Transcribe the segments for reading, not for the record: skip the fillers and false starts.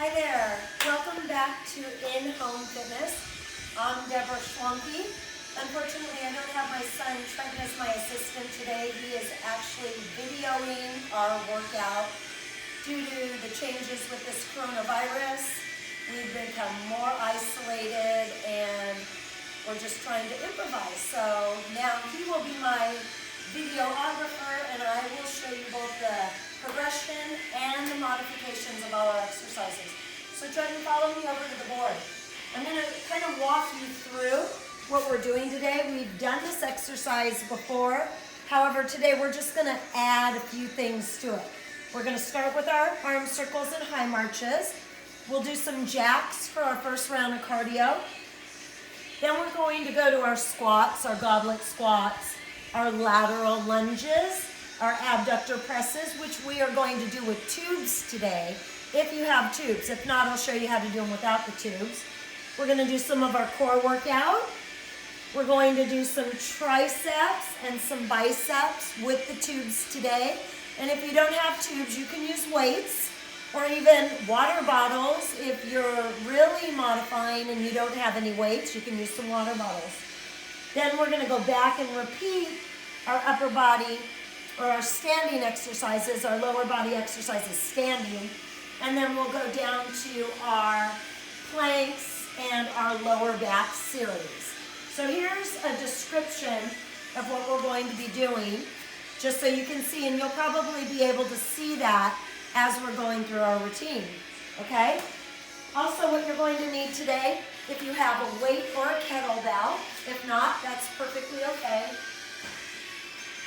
Hi there, welcome back to In-Home Fitness. I'm Debra Schwanke. Unfortunately, I don't have my son Trenton as my assistant today. He is actually videoing our workout. Due to the changes with this coronavirus, we've become more isolated and we're just trying to improvise. So now he will be my videographer and I will show you both the progression and the modifications of all our exercises. So Trenton, follow me over to the board. I'm going to kind of walk you through what we're doing today. We've done this exercise before. However, today we're just going to add a few things to it. We're going to start with our arm circles and high marches. We'll do some jacks for our first round of cardio. Then we're going to go to our squats, our goblet squats, our lateral lunges, our abductor presses, which we are going to do with tubes today, if you have tubes. If not, I'll show you how to do them without the tubes. We're going to do some of our core workout. We're going to do some triceps and some biceps with the tubes today. And if you don't have tubes, you can use weights or even water bottles. If you're really modifying and you don't have any weights, you can use some water bottles. Then we're going to go back and repeat our upper body or our standing exercises, our lower body exercises standing, and then we'll go down to our planks and our lower back series. So here's a description of what we're going to be doing, just so you can see, and you'll probably be able to see that as we're going through our routine, okay? Also, what you're going to need today, if you have a weight or a kettlebell, if not, that's perfectly okay,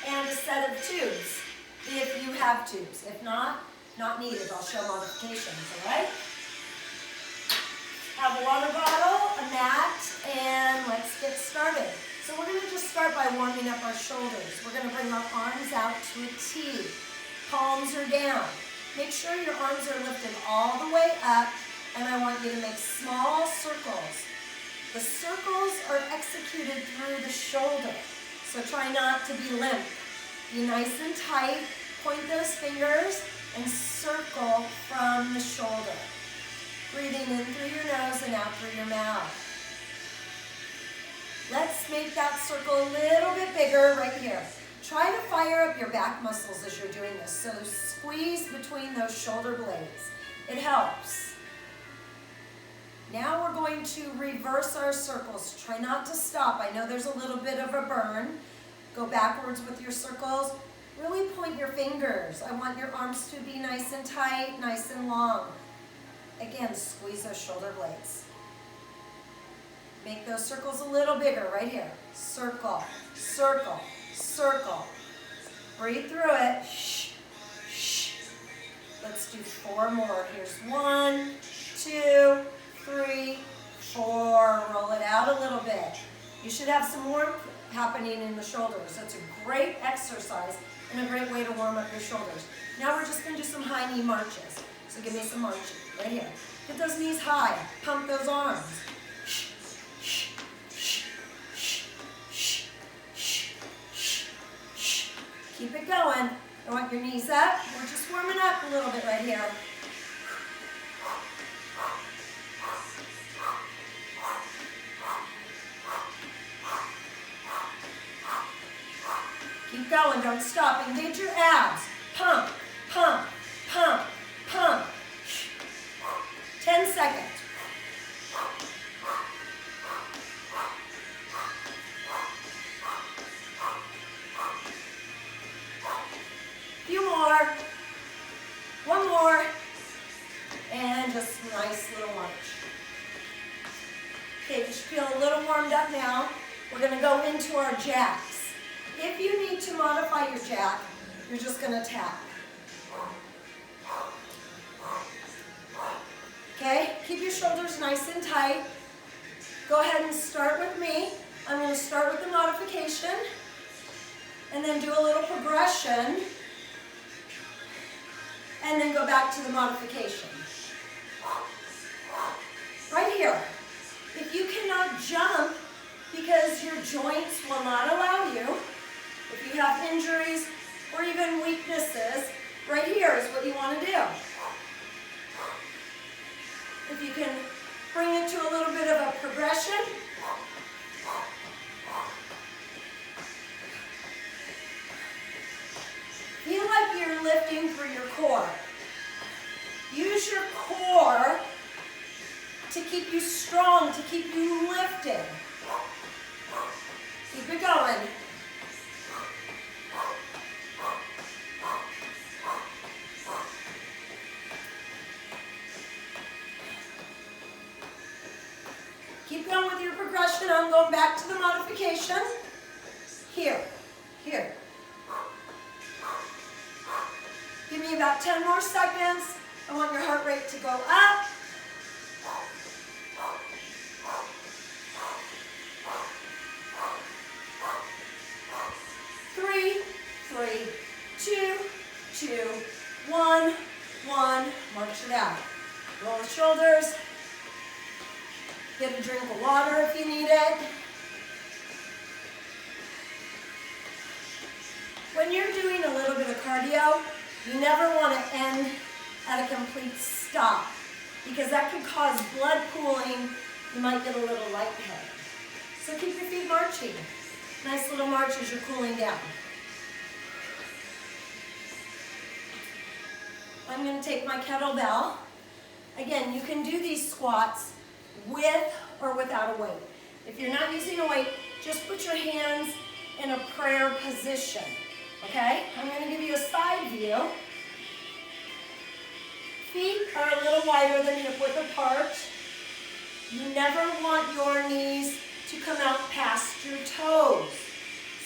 and a set of tubes, if you have tubes. If not, not needed. I'll show modifications, all right? Have a water bottle, a mat, and let's get started. So we're going to just start by warming up our shoulders. We're going to bring our arms out to a T. Palms are down. Make sure your arms are lifted all the way up, and I want you to make small circles. The circles are executed through the shoulder, so try not to be limp. Be nice and tight, point those fingers, and circle from the shoulder. Breathing in through your nose and out through your mouth. Let's make that circle a little bit bigger right here. Try to fire up your back muscles as you're doing this, so squeeze between those shoulder blades. It helps. Now we're going to reverse our circles. Try not to stop. I know there's a little bit of a burn. Go backwards with your circles. Really point your fingers. I want your arms to be nice and tight, nice and long. Again, squeeze those shoulder blades. Make those circles a little bigger right here. Circle, circle, circle. Breathe through it. Shh, shh. Let's do 4 more. Here's 1, 2, 3, 4. Roll it out a little bit. You should have some warmth happening in the shoulders. That's a great exercise and a great way to warm up your shoulders. Now we're just going to do some high knee marches. So give me some marching right here. Get those knees high. Pump those arms. Shh, shh, shh, shh, shh, shh, shh, shh. Keep it going. I want your knees up. We're just warming up a little bit right here. Keep going, don't stop. Engage your abs. Pump, pump, pump, pump. 10 seconds. Few more. 1 more. And just a nice little lunge. Okay, you should feel a little warmed up now. We're going to go into our jacks. If you need to modify your jack, you're just going to tap. Okay, keep your shoulders nice and tight. Go ahead and start with me. I'm going to start with the modification and then do a little progression and then go back to the modification. Right here. If you cannot jump because your joints will not allow you, if you have injuries or even weaknesses, right here is what you want to do. you can bring it to a little bit of a progression. Feel like you're lifting through your core. Use your core to keep you strong, to keep you lifted. Keep it going. Keep going with your progression. I'm going back to the modification. Here, here. Give me about 10 more seconds. I want your heart rate to go up. Three, 2, 2, 1, 1. March it out. Roll the shoulders. Get a drink of water if you need it. When you're doing a little bit of cardio, you never want to end at a complete stop because that can cause blood pooling. You might get a little lightheaded. So keep your feet marching. Nice little march as you're cooling down. I'm going to take my kettlebell. Again, you can do these squats with or without a weight. If you're not using a weight, just put your hands in a prayer position. Okay? I'm going to give you a side view. Feet are a little wider than hip width apart. You never want your knees to come out past your toes.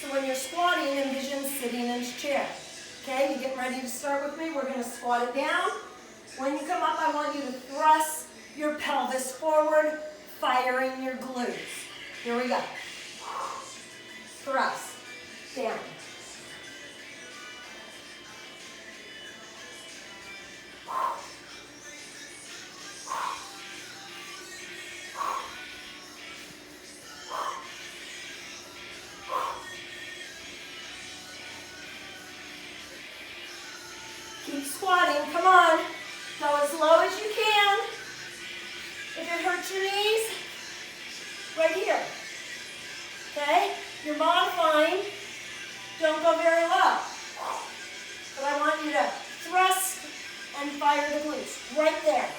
So when you're squatting, envision sitting in a chair. Okay, you get ready to start with me? We're going to squat it down. When you come up, I want you to thrust your pelvis forward, firing your glutes. Here we go. Thrust, down. Keep squatting, come on. Go as low as you can. If it hurts your knees, right here. Okay? You're modifying. Don't go very low. But I want you to thrust and fire the glutes. Right there.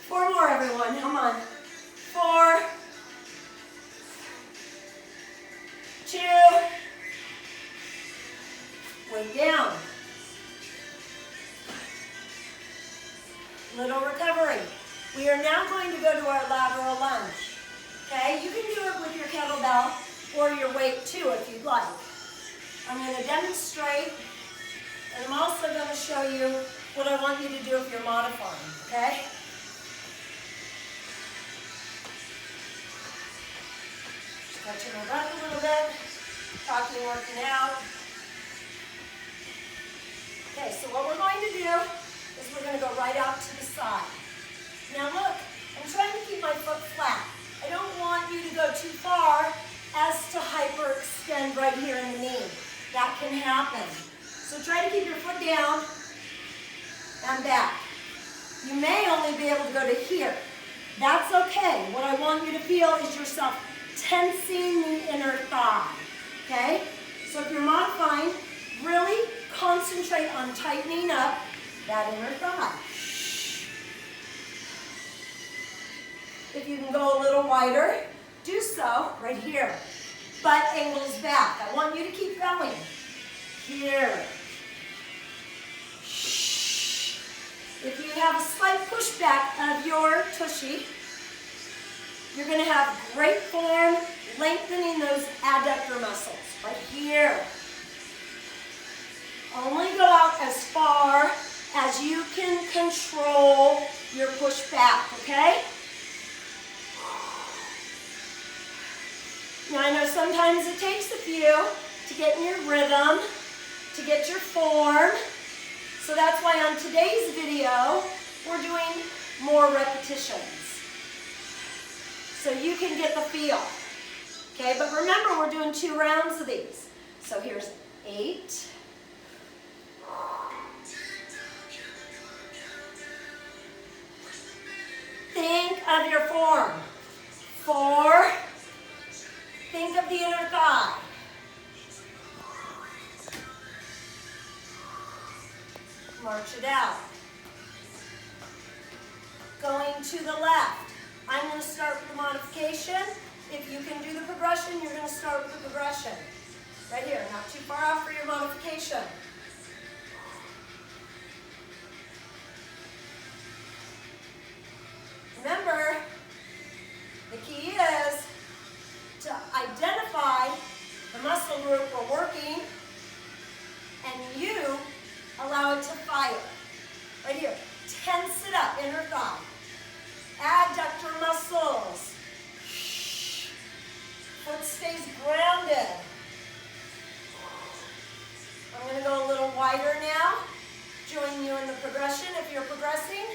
Four more, everyone. Come on. 4, 2, weight down. Little recovery. We are now going to go to our lateral lunge. Okay, you can do it with your kettlebell or your weight too if you'd like. I'm going to demonstrate, and I'm also going to show you what I want you to do if you're modifying, okay? Catching my breath a little bit, talking, working out. Okay, so what we're going to do is we're going to go right out to the side. Now look, I'm trying to keep my foot flat. I don't want you to go too far as to hyperextend right here in the knee. That can happen. So try to keep your foot down and back. You may only be able to go to here. That's okay. What I want you to feel is yourself tensing the inner thigh, okay? So if you're modifying, really concentrate on tightening up that inner thigh. If you can go a little wider, do so right here. Butt angles back. I want you to keep going. Here. If you have a slight pushback of your tushy, you're going to have great form, lengthening those adductor muscles right here. Only go out as far as you can control your push back, okay? Now I know sometimes it takes a few to get in your rhythm, to get your form. So that's why on today's video, we're doing more repetitions. So you can get the feel. Okay, but remember we're doing 2 rounds of these. So here's 8. Think of your form. 4. Think of the inner thigh. March it out. Going to the left. I'm going to start with the modification. If you can do the progression, you're going to start with the progression. Right here, not too far off for your modification. Remember, the key is to identify the muscle group we're working, and you allow it to fire. Right here, tense it up, inner thigh. Adductor muscles. Foot stays grounded. I'm going to go a little wider now. Join you in the progression if you're progressing.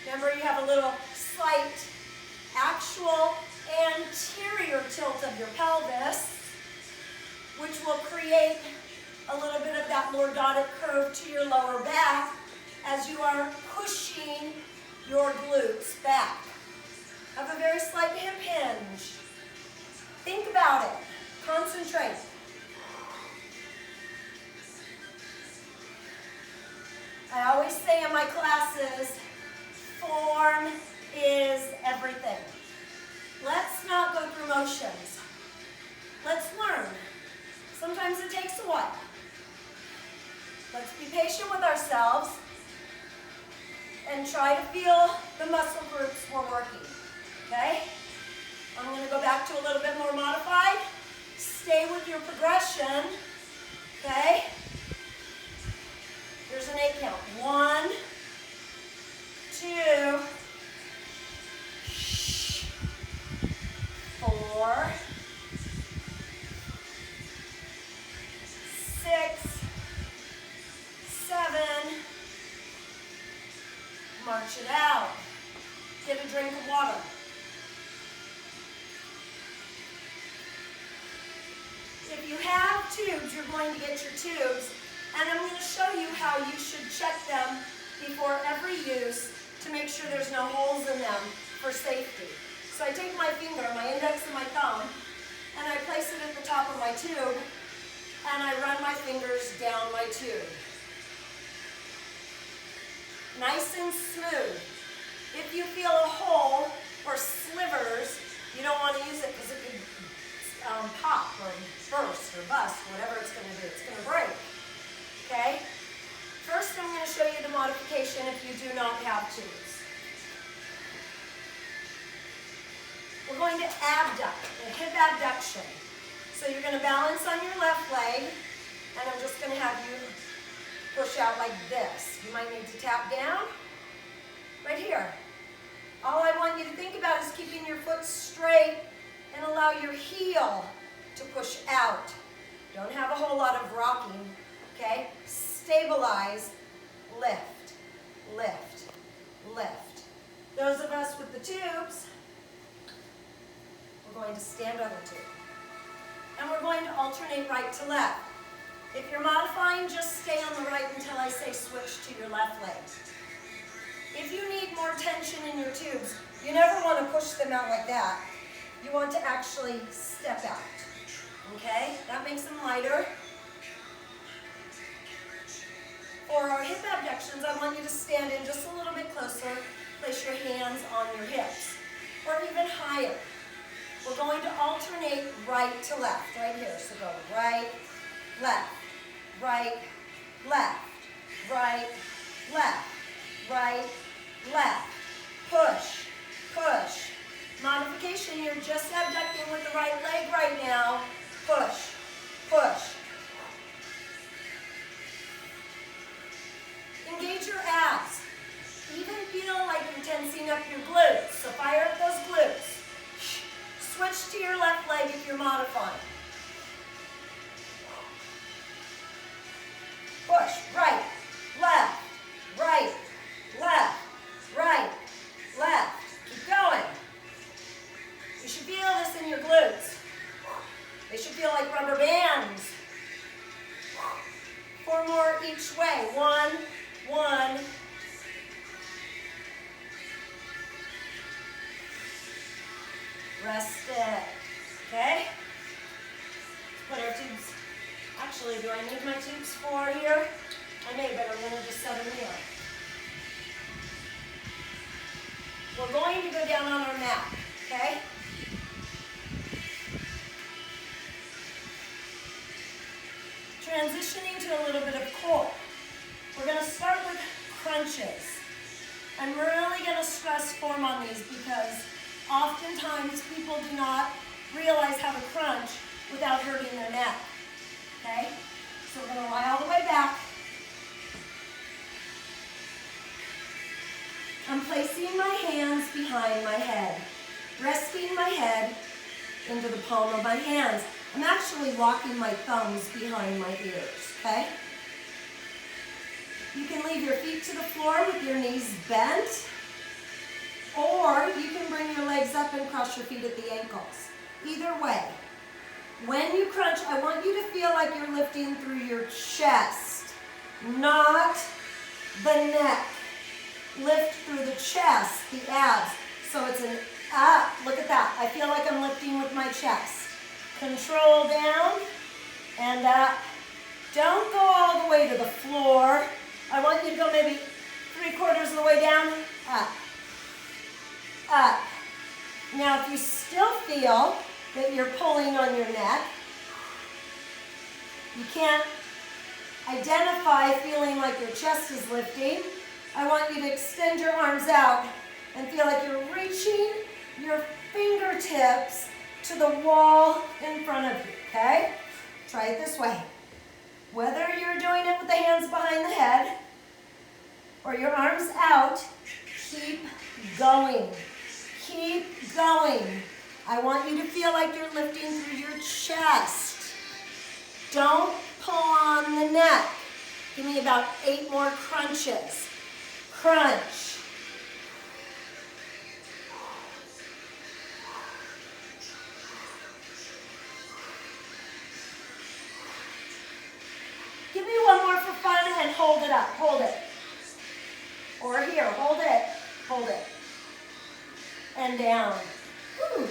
Remember, you have a little slight actual anterior tilt of your pelvis, which will create a little bit of that lordotic curve to your lower back as you are pushing your glutes back. Have a very slight hip hinge. Think about it. Concentrate. I always say in my classes, form is everything. Let's not go through motions. Let's learn. Sometimes it takes a while. Let's be patient with ourselves and try to feel the muscle groups we're working. Okay? I'm going to go back to a little bit more modified. Stay with your progression. Okay? Here's an 8 count. 1, 2, 4, 6, 7. March it out. Get a drink of water. If you have tubes, you're going to get your tubes, and I'm going to show you how you should check them before every use to make sure there's no holes in them for safety. So I take my finger, my index and my thumb, and I place it at the top of my tube, and I run my fingers down my tube. Nice and smooth. If you feel a hole or slivers, you don't want to use it because it could pop or burst or bust, whatever it's going to do. It's going to break. Okay? First, I'm going to show you the modification if you do not have tubes. We're going to abduct, a hip abduction. So you're going to balance on your left leg, and I'm just going to have you push out like this. You might need to tap down. Right here. All I want you to think about is keeping your foot straight and allow your heel to push out. Don't have a whole lot of rocking, okay? Stabilize, lift, lift, lift. Those of us with the tubes, we're going to stand on the tube. And we're going to alternate right to left. If you're modifying, just stay on the right until I say switch to your left leg. If you need more tension in your tubes, you never want to push them out like that. You want to actually step out. Okay? That makes them lighter. For our hip abductions, I want you to stand in just a little bit closer. Place your hands on your hips. Or even higher. We're going to alternate right to left. Right here. So go right, left, right, left, right, left, right, left. Push, push. Modification, you're just abducting with the right leg right now. Push, push. Engage your abs. Even feel like you're tensing up your glutes. So fire up those glutes. Switch to your left leg if you're modifying. Push, right, left, right, left, right, left. Keep going. in your glutes. They should feel like rubber bands. 4 more each way. 1, 1. Rest it. Okay? Put our tubes. Actually, do I need my tubes 4 here? I may, but I'm going to just set them here. We're going to go down on our mat. Okay? Transitioning to a little bit of core. We're going to start with crunches. I'm really going to stress form on these because oftentimes people do not realize how to crunch without hurting their neck. Okay? So we're going to lie all the way back. I'm placing my hands behind my head, resting my head into the palm of my hands. I'm actually locking my thumbs behind my ears, okay? You can leave your feet to the floor with your knees bent, or you can bring your legs up and cross your feet at the ankles. Either way. When you crunch, I want you to feel like you're lifting through your chest, not the neck. Lift through the chest, the abs. So it's an up. Look at that. I feel like I'm lifting with my chest. Control down and up. Don't go all the way to the floor. I want you to go maybe 3/4 of the way down. Up. Up. Now if you still feel that you're pulling on your neck, you can't identify feeling like your chest is lifting, I want you to extend your arms out and feel like you're reaching your fingertips to the wall in front of you, okay? Try it this way. Whether you're doing it with the hands behind the head or your arms out, keep going. Keep going. I want you to feel like you're lifting through your chest. Don't pull on the neck. Give me about 8 more crunches. Crunch. Give me one more for fun and hold it up. Hold it. Or here, hold it. Hold it. And down. Whew.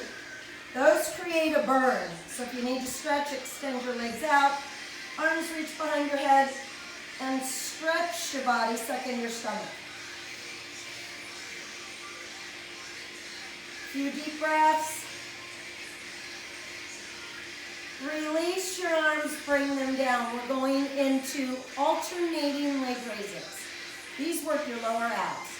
Those create a burn. So if you need to stretch, extend your legs out. Arms reach behind your head. And stretch your body, suck in your stomach. Few deep breaths. Release your arms, bring them down. We're going into alternating leg raises. These work your lower abs.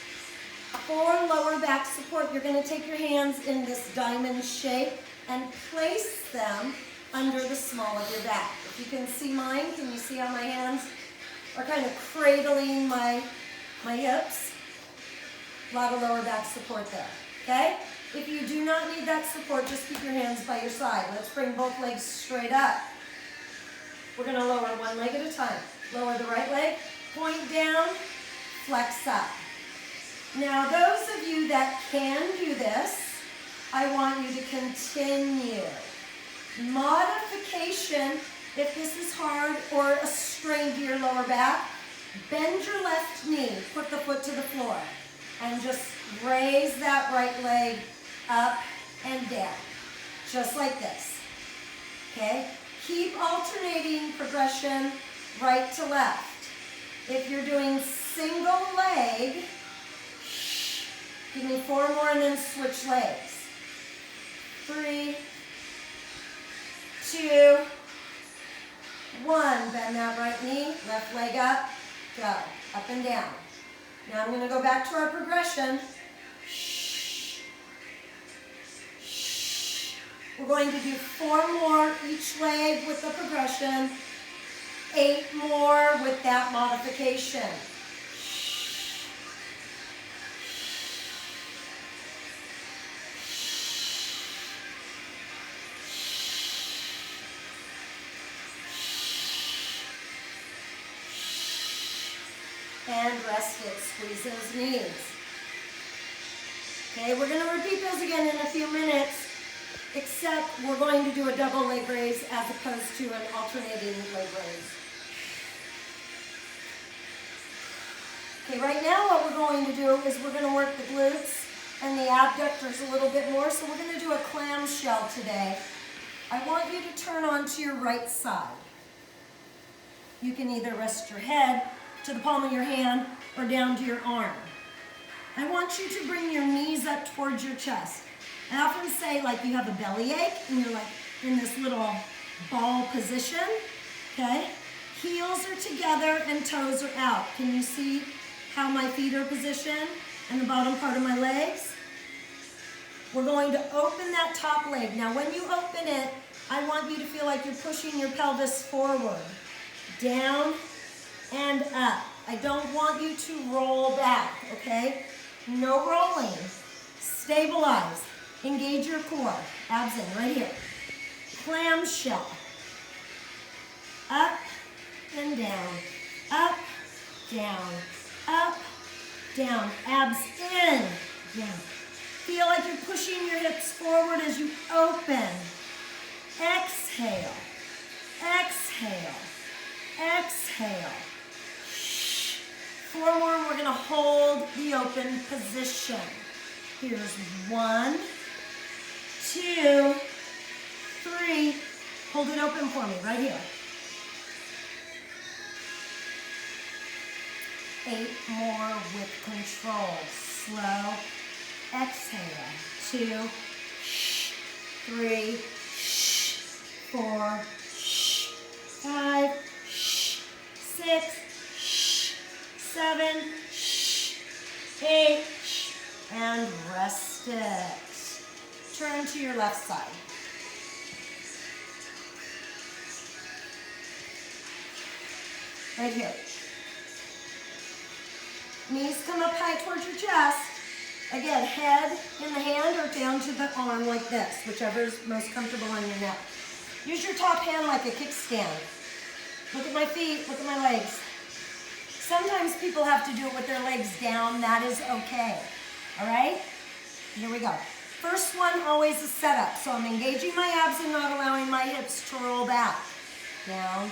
For lower back support, you're going to take your hands in this diamond shape and place them under the small of your back. If you can see mine, can you see how my hands are kind of cradling my hips? A lot of lower back support there, okay? If you do not need that support, just keep your hands by your side. Let's bring both legs straight up. We're going to lower one leg at a time. Lower the right leg, point down, flex up. Now, those of you that can do this, I want you to continue. Modification, if this is hard or a strain to your lower back, bend your left knee, put the foot to the floor, and just raise that right leg up and down, just like this, okay? Keep alternating progression right to left. If you're doing single leg, give me 4 more and then switch legs. 3, 2, 1. Bend that right knee, left leg up, go, up and down. Now I'm going to go back to our progression. We're going to do 4 more each leg with the progression, 8 more with that modification. And rest it, squeeze those knees. Okay, we're going to repeat those again in a few minutes. except we're going to do a double leg raise as opposed to an alternating leg raise. Okay, right now what we're going to do is we're going to work the glutes and the abductors a little bit more, so we're going to do a clamshell today. I want you to turn onto your right side. You can either rest your head to the palm of your hand or down to your arm. I want you to bring your knees up towards your chest. I often say like you have a bellyache and you're like in this little ball position, okay? Heels are together and toes are out. Can you see how my feet are positioned and the bottom part of my legs? We're going to open that top leg. Now when you open it, I want you to feel like you're pushing your pelvis forward, down and up. I don't want you to roll back, okay? No rolling. Stabilize. Engage your core. Abs in, right here. Clamshell. Up and down. Up, down. Up, down. Abs in, down. Feel like you're pushing your hips forward as you open. Exhale. Exhale. Exhale. Shh. 4 more, we're going to hold the open position. Here's 1, 2, 3. Hold it open for me, right here. 8 more with control. Slow. Exhale. 2, 3, 4, 5, 6, 7, 8, and rest it. Turn to your left side. Right here. Knees come up high towards your chest. Again, head in the hand or down to the arm like this, whichever is most comfortable on your neck. Use your top hand like a kickstand. Look at my feet, look at my legs. Sometimes people have to do it with their legs down. That is okay. All right? Here we go. First one, always a setup. So I'm engaging my abs and not allowing my hips to roll back. Down.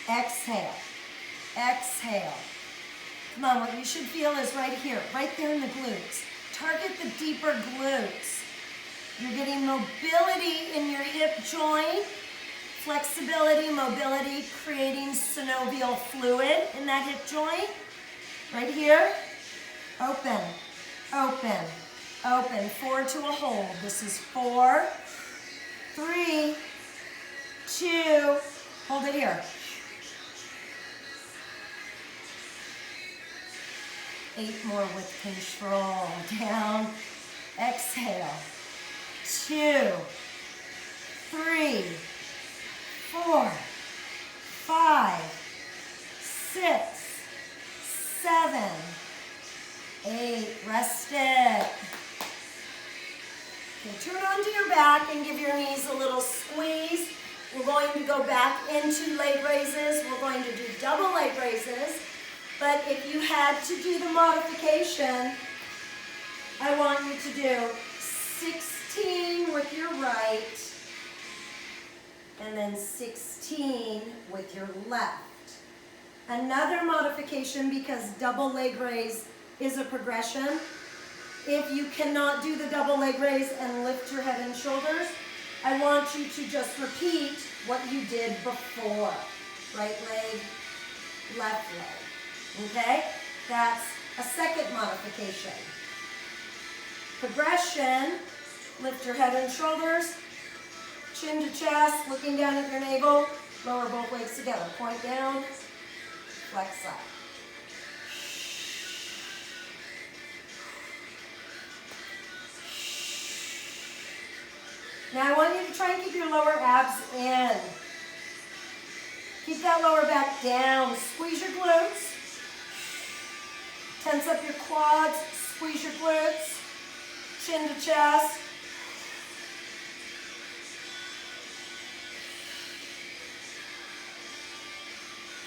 Exhale. Exhale. Come on, what you should feel is right here, right there in the glutes. Target the deeper glutes. You're getting mobility in your hip joint, flexibility, mobility, creating synovial fluid in that hip joint. Right here. Open, open, open. 4 to a hold. This is 4, 3, 2, hold it here. 8 more with control. Down. Exhale. 2, 3, 4, 5, 6, 7, 8. Rest it. Okay, turn onto your back and give your knees a little squeeze. We're going to go back into leg raises. We're going to do double leg raises. But if you had to do the modification, I want you to do 16 with your right and then 16 with your left. Another modification, because double leg raise is a progression. If you cannot do the double leg raise and lift your head and shoulders, I want you to just repeat what you did before. Right leg, left leg. Okay? That's a second modification. Progression, lift your head and shoulders, chin to chest, looking down at your navel, lower both legs together. Point down, flex up. Now I want you to try and keep your lower abs in. Keep that lower back down. Squeeze your glutes. Tense up your quads, squeeze your glutes, chin to chest.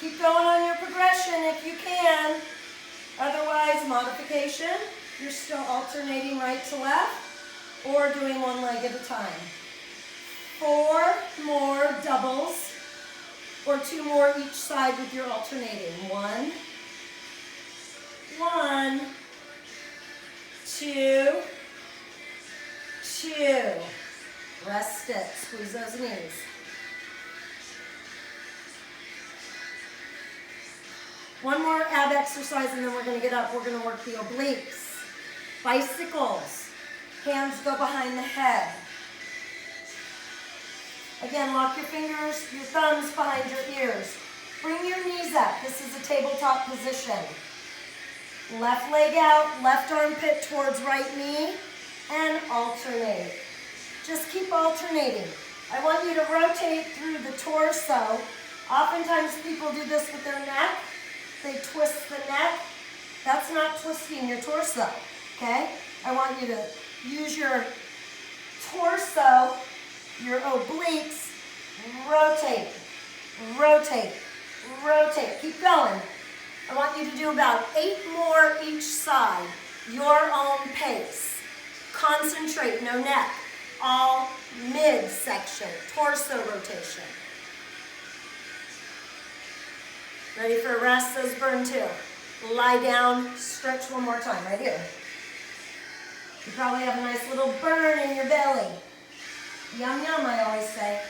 Keep going on your progression if you can. Otherwise, modification, you're still alternating right to left or doing one leg at a time. 4 more doubles or 2 more each side with your alternating. 1, 1, 2, 2. Rest it. Squeeze those knees. One more ab exercise and then we're going to get up. We're going to work the obliques. Bicycles. Hands go behind the head. Again, lock your fingers, your thumbs behind your ears. Bring your knees up. This is a tabletop position. Left leg out, left armpit towards right knee, and alternate. Just keep alternating. I want you to rotate through the torso. Oftentimes people do this with their neck. They twist the neck. That's not twisting your torso, okay? I want you to use your torso, your obliques, rotate, rotate, rotate. Keep going. I want you to do about 8 more each side, your own pace. Concentrate, no neck, all midsection, torso rotation. Ready for a rest? Those burn too. Lie down, stretch one more time, right here. You probably have a nice little burn in your belly. Yum, yum, I always say.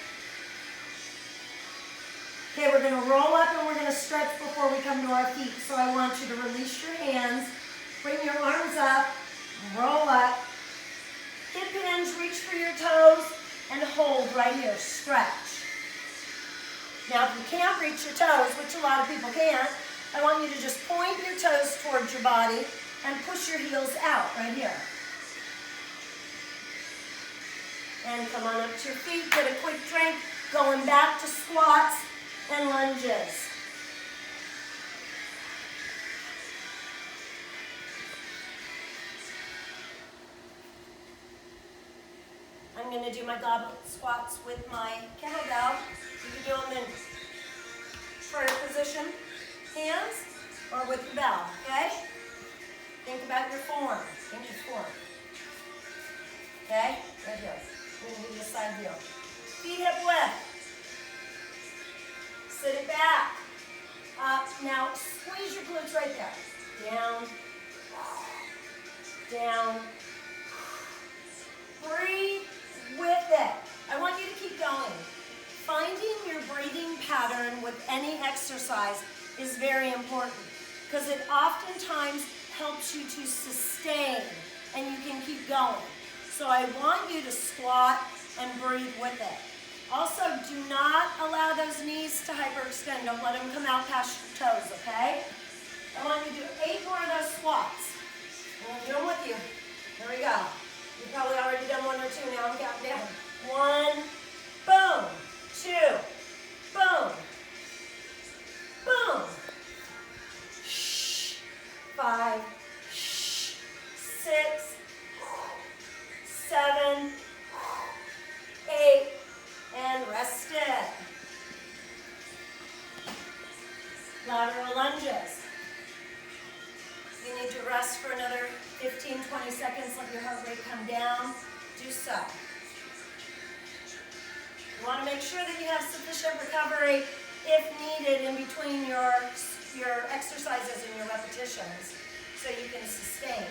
Okay, we're going to roll up and we're going to stretch before we come to our feet. So I want you to release your hands, bring your arms up, roll up, hip hinge, reach for your toes, and hold right here, stretch. Now if you can't reach your toes, which a lot of people can't, I want you to just point your toes towards your body and push your heels out right here. And come on up to your feet, get a quick drink, going back to squats and lunges. I'm going to do my goblet squats with my kettlebell. You can do them in prayer position, hands, or with the bell, okay? Think about your form. Think your form. Okay? Right here. We're going to do the side view. Feet hip width. Sit it back. Up. Now squeeze your glutes right there. Down. Down. Breathe with it. I want you to keep going. Finding your breathing pattern with any exercise is very important because it oftentimes helps you to sustain and you can keep going. So I want you to squat and breathe with it. Also, do not allow those knees to hyperextend. Don't let them come out past your toes, okay? I want you to do 8 more of those squats. I'm going to do them with you. Here we go. You've probably already done 1 or 2. Now I'm counting down. 1, boom. 2, boom. Boom. 5, 6, 7, 8, and rest it. Lateral lunges. You need to rest for another 15-20 seconds. Let your heart rate come down. Do so. You want to make sure that you have sufficient recovery if needed in between your exercises and your repetitions so you can sustain.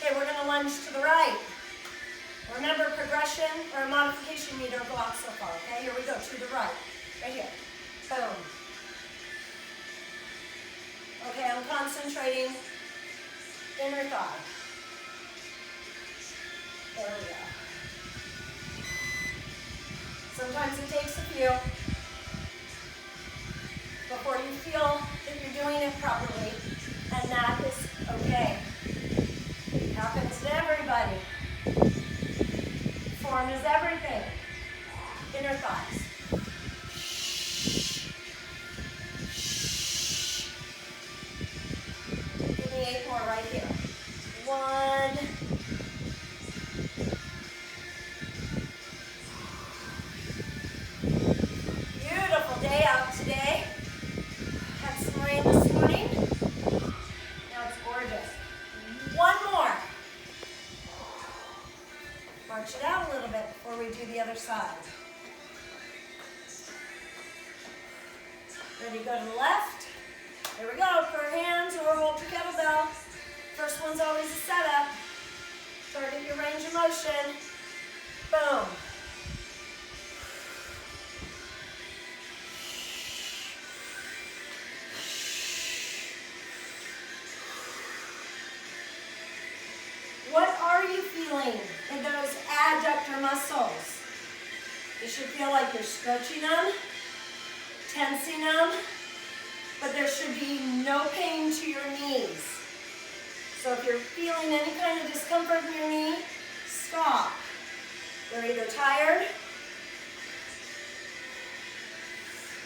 Okay, we're going to lunge to the right. Remember, progression or modification, you don't go out so far, okay? Here we go, to the right. Right here. Boom. Okay, I'm concentrating inner thigh. There we go. Sometimes it takes a few before you feel that you're doing it properly, and that is okay. It happens to everybody. Form is everything. Inner thighs. Give me 8 more right here. 1. 2. side. Ready to go to the left? Here we go. For hands or hold your kettlebell. First one's always a setup. Target your range of motion. Boom. What are you feeling in those adductor muscles? You should feel like you're stretching them, tensing them, but there should be no pain to your knees. So if you're feeling any kind of discomfort in your knee, stop. You're either tired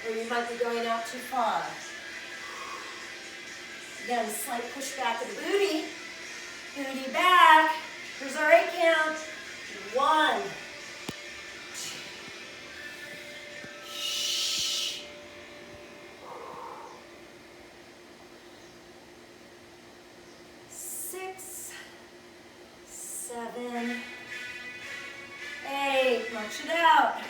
or you might be going out too far. Again, slight push back of the booty. Booty back. Here's our 8 count. 1, 2, 6, 7, 8. March it out.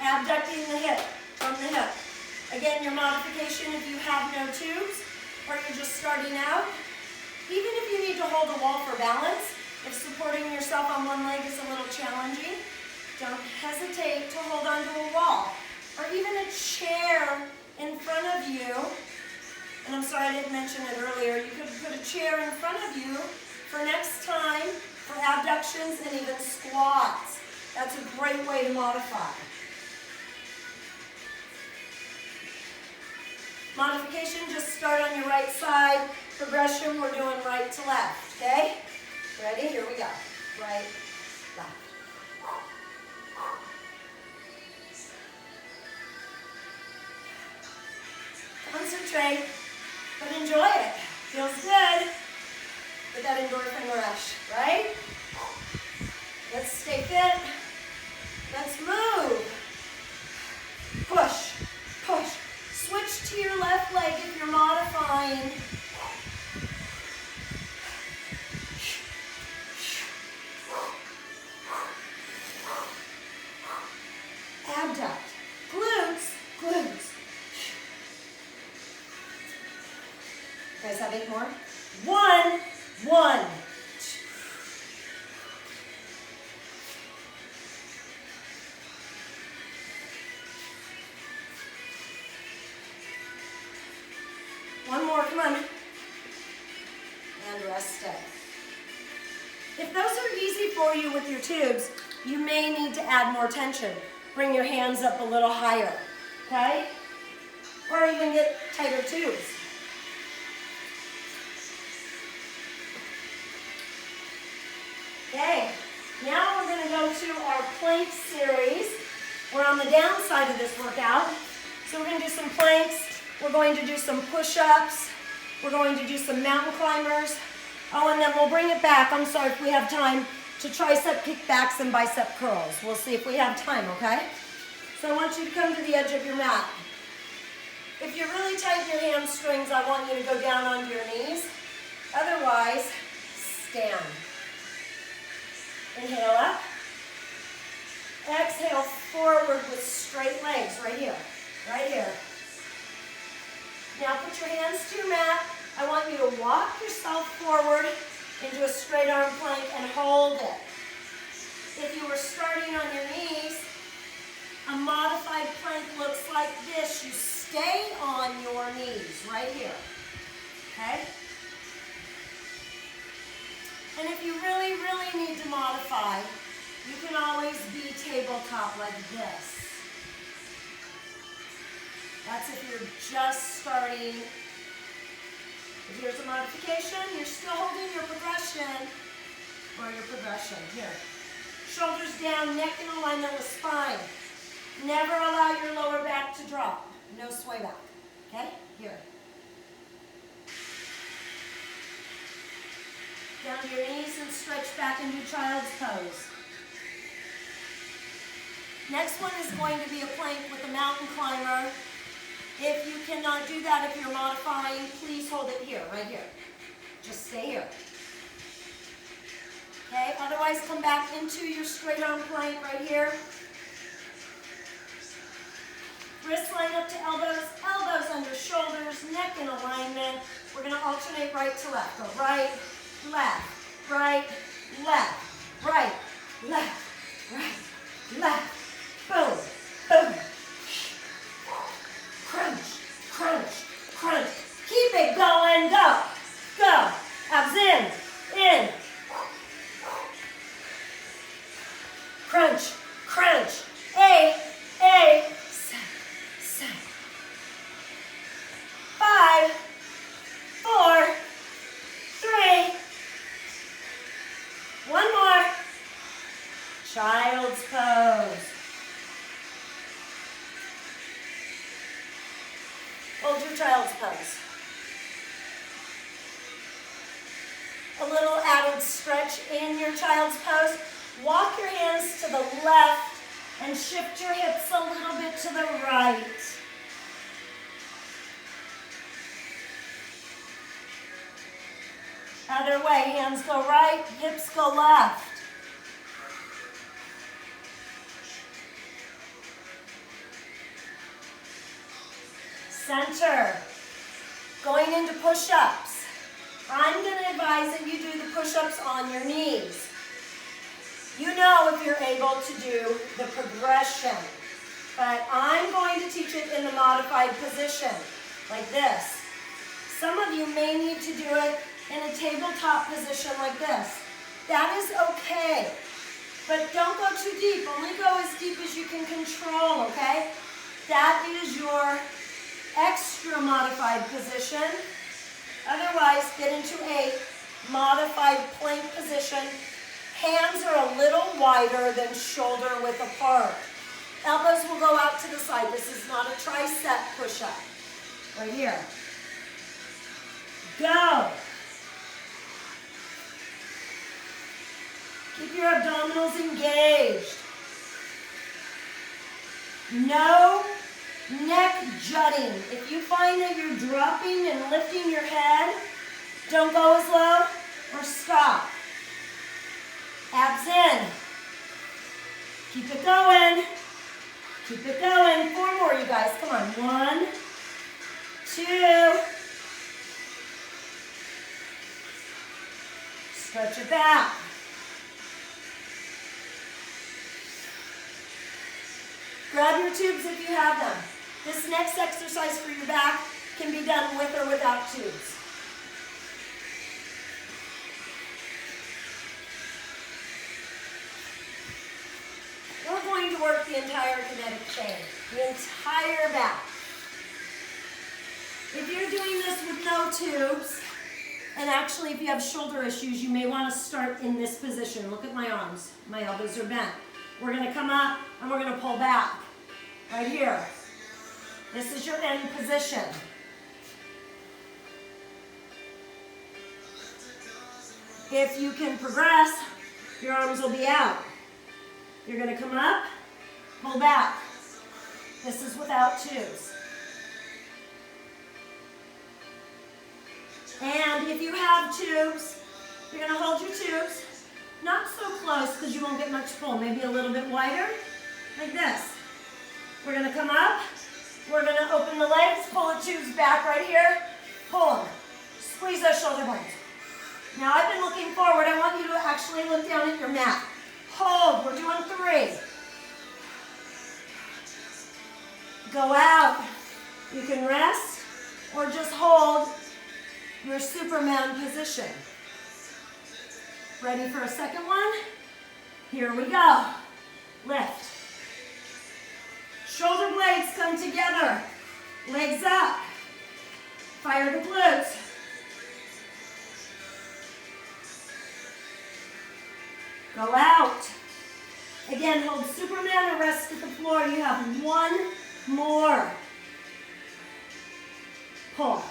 Abducting the hip from the hip. Again, your modification if you have no tubes or you're just starting out. Even if you need to hold a wall for balance, if supporting yourself on one leg is a little challenging, don't hesitate to hold onto a wall or even a chair in front of you. And I'm sorry I didn't mention it earlier. You could put a chair in front of you for next time for abductions and even squats. That's a great way to modify. Modification, just start on your right side. Progression, we're doing right to left, okay? Ready? Here we go. Right, left. Concentrate, but enjoy it. Feels good. Get that endorphin rush, right? Let's stay fit. Let's move. Push, push. Switch to your left leg if you're modifying. Abduct. Glutes, glutes. You guys have 8 more? 1, 1. One more, come on. And rest it. If those are easy for you with your tubes, you may need to add more tension. Bring your hands up a little higher, okay? Or even get tighter tubes. Okay, now we're gonna go to our plank series. We're on the down side of this workout. So we're gonna do some planks. We're going to do some push-ups. We're going to do some mountain climbers. Oh, and then we'll bring it back, I'm sorry, if we have time, to tricep kickbacks and bicep curls. We'll see if we have time, okay? So I want you to come to the edge of your mat. If you're really tight in your hamstrings, I want you to go down onto your knees. Otherwise, stand. Inhale up. Exhale forward with straight legs, right here, right here. Now put your hands to your mat. I want you to walk yourself forward into a straight arm plank and hold it. If you were starting on your knees, a modified plank looks like this. You stay on your knees, right here, okay? And if you really, really need to modify, you can always be tabletop like this. That's if you're just starting. If here's a modification, you're still holding your progression or your progression. Here. Shoulders down, neck in alignment with spine. Never allow your lower back to drop. No sway back. Okay? Here. Down to your knees and stretch back into child's pose. Next one is going to be a plank with a mountain climber. If you cannot do that, if you're modifying, please hold it here, right here. Just stay here. Okay, otherwise come back into your straight arm plank right here. Wrists line up to elbows, elbows under shoulders, neck in alignment. We're going to alternate right to left. Go right, left, right, left, right, left, right, left. Boom, boom. Crunch, crunch, crunch. Keep it going, go, go. Abs in. Crunch, crunch. A, set. 5, 4, 3. One more. Child's pose. Hold your child's pose. A little added stretch in your child's pose. Walk your hands to the left and shift your hips a little bit to the right. Other way, hands go right, hips go left. Center. Going into push-ups. I'm going to advise that you do the push-ups on your knees. You know if you're able to do the progression, but I'm going to teach it in the modified position, like this. Some of you may need to do it in a tabletop position like this. That is okay, but don't go too deep. Only go as deep as you can control, okay? That is your extra modified position. Otherwise, get into a modified plank position. Hands are a little wider than shoulder width apart. Elbows will go out to the side. This is not a tricep push-up. Right here. Go. Keep your abdominals engaged. No neck jutting. If you find that you're dropping and lifting your head, don't go as low or stop. Abs in. Keep it going. Keep it going. 4 more, you guys. Come on. 1, 2. Stretch it back. Grab your tubes if you have them. This next exercise for your back can be done with or without tubes. We're going to work the entire kinetic chain, the entire back. If you're doing this with no tubes, and actually if you have shoulder issues, you may want to start in this position. Look at my arms. My elbows are bent. We're going to come up and we're going to pull back. Right here. This is your end position. If you can progress, your arms will be out. You're going to come up, pull back. This is without tubes. And if you have tubes, you're going to hold your tubes, not so close because you won't get much pull, maybe a little bit wider, like this. We're going to come up, we're going to open the legs, pull the tubes back right here, pull them, squeeze those shoulder blades. Now I've been looking forward, I want you to actually look down at your mat. Hold, we're doing 3. Go out. You can rest or just hold your Superman position. Ready for a second one? Here we go. Lift. Shoulder blades come together. Legs up. Fire the glutes. Go out. Again, hold Superman or rest at the floor. You have 1 more. Pull.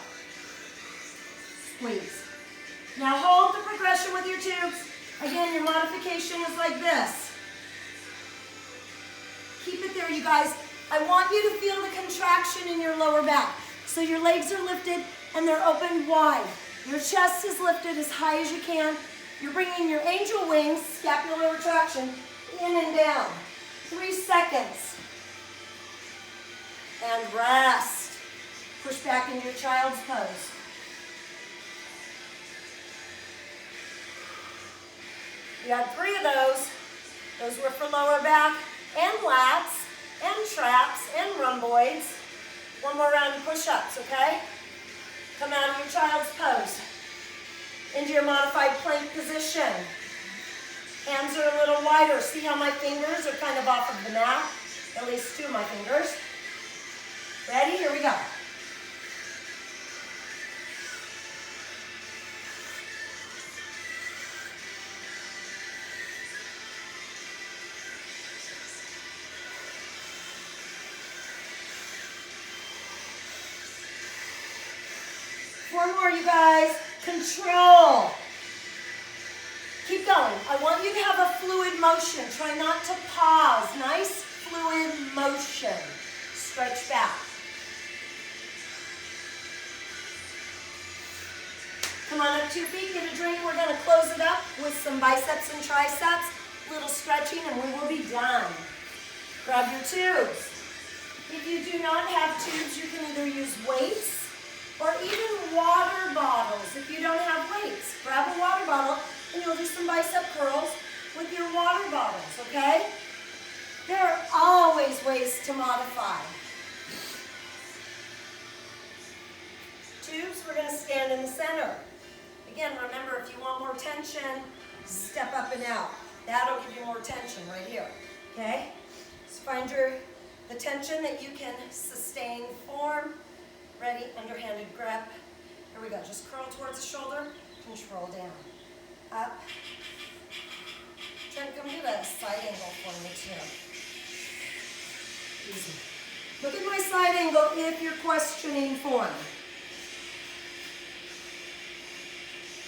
Squeeze. Now hold the progression with your tubes. Again, your modification is like this. Keep it there, you guys. I want you to feel the contraction in your lower back. So your legs are lifted and they're open wide. Your chest is lifted as high as you can. You're bringing your angel wings, scapular retraction, in and down. 3 seconds. And rest. Push back into your child's pose. You had 3 of those. Those were for lower back and lats and traps and rhomboids. 1 more round of push-ups, okay? Come out of your child's pose. Into your modified plank position. Hands are a little wider. See how my fingers are kind of off of the mat? At least 2 of my fingers. Ready? Here we go. Four more, you guys. Control. Keep going. I want you to have a fluid motion. Try not to pause. Nice fluid motion. Stretch back. Come on up to your feet, get a drink. We're going to close it up with some biceps and triceps. Little stretching and we will be done. Grab your tubes. If you do not have tubes, you can either use weights or even water bottles. If you don't have weights, grab a water bottle and you'll do some bicep curls with your water bottles, okay? There are always ways to modify. Tubes, we're going to stand in the center. Again, remember, if you want more tension, step up and out. That'll give you more tension right here, okay? So find the tension that you can sustain, form. Ready, underhanded grab. Here we go, just curl towards the shoulder, control down. Up. Try to come to a side angle for me too. Easy. Look at my side angle if you're questioning form.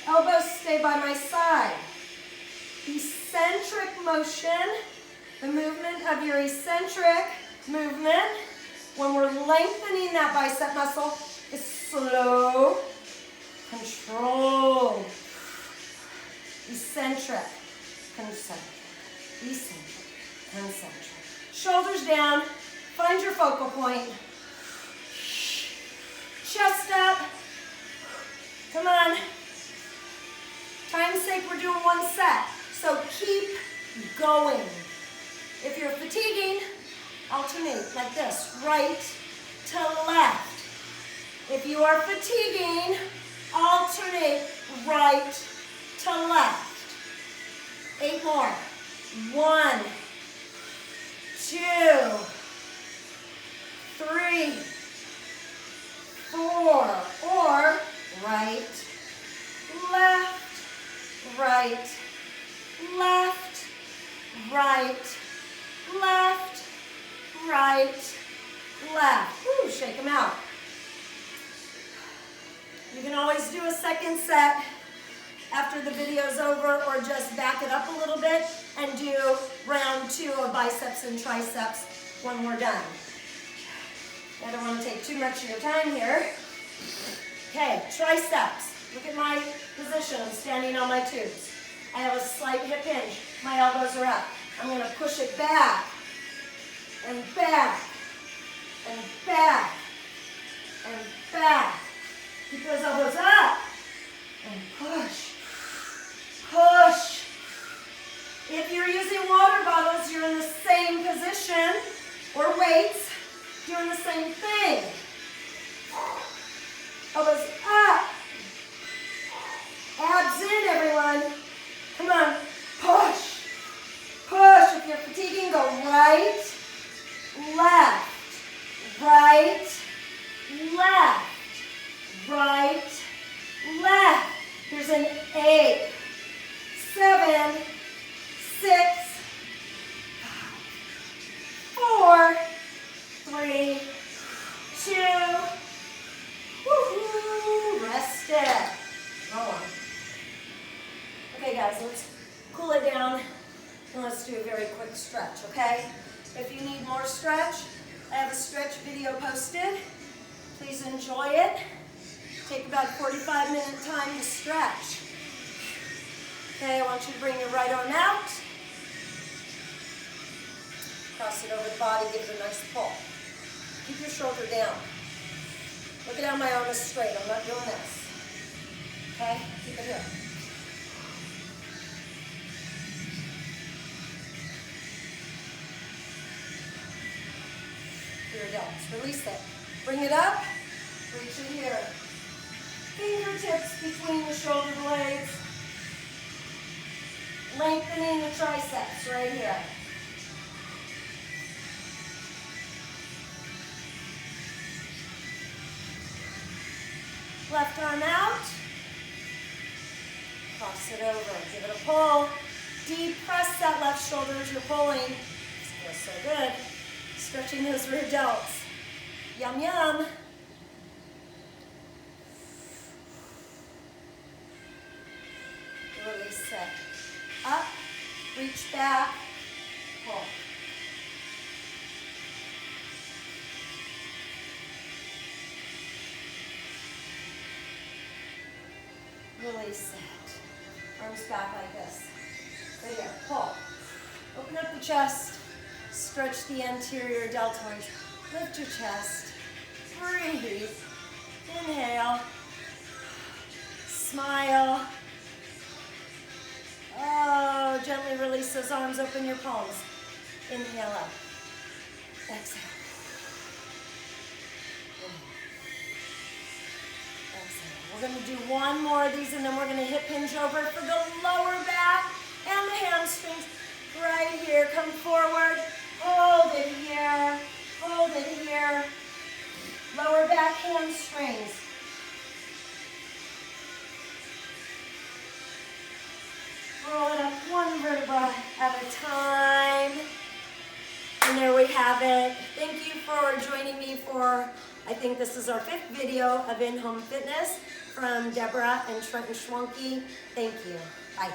Elbows stay by my side. Eccentric motion, the movement of your eccentric movement. When we're lengthening that bicep muscle, is slow, controlled, eccentric, concentric, eccentric, concentric. Shoulders down, find your focal point. Chest up. Come on. Time's sake, we're doing 1 set. So keep going. If you're fatiguing, alternate like this, right to left. If you are fatiguing, alternate right to left. 8 more. 1, 2, 3, 4, or right, left, right, left, right, left, right, left. Woo, shake them out. You can always do a second set after the video's over or just back it up a little bit and do round 2 of biceps and triceps when we're done. I don't want to take too much of your time here. Okay, triceps. Look at my position. I'm standing on my tubes. I have a slight hip hinge. My elbows are up. I'm going to push it back and back and back and back. Keep those elbows up and push, push. If you're using water bottles, you're in the same position, or weights, doing the same thing. Elbows up. Abs in, everyone. Come on, push, push. If you're fatiguing, go right, left, right, left, right, left. Here's an 8, 7, 6, 4, 3, 2, woohoo, rest it. Go on. Okay guys, let's cool it down and let's do a very quick stretch, okay? If you need more stretch, I have a stretch video posted. Please enjoy it. Take about a 45-minute time to stretch. Okay, I want you to bring your right arm out. Cross it over the body, give it a nice pull. Keep your shoulder down. Look at how my arm is straight. I'm not doing this. Okay, keep it here. Here we go. Let's release it. Bring it up. Reach it here. Fingertips between the shoulder blades. Lengthening the triceps right here. Left arm out. Cross it over. Give it a pull. Deep press that left shoulder as you're pulling. This feels so good. Stretching those rear delts. Yum, yum. Release it. Up, reach back, pull. Release it. Arms back like this. Right here, pull. Open up the chest. Stretch the anterior deltoids. Lift your chest. Breathe. Inhale. Smile. Oh, gently release those arms. Open your palms. Inhale up. Exhale. Exhale. We're going to do one more of these, and then we're going to hip hinge over for the lower back and the hamstrings. Right here. Come forward. Hold it here. Hold it here. Lower back, hamstrings. Roll it up one vertebra at a time. And there we have it. Thank you for joining me for, I think this is our 5th video of In-Home Fitness from Debra and Schwanke. Thank you. Bye.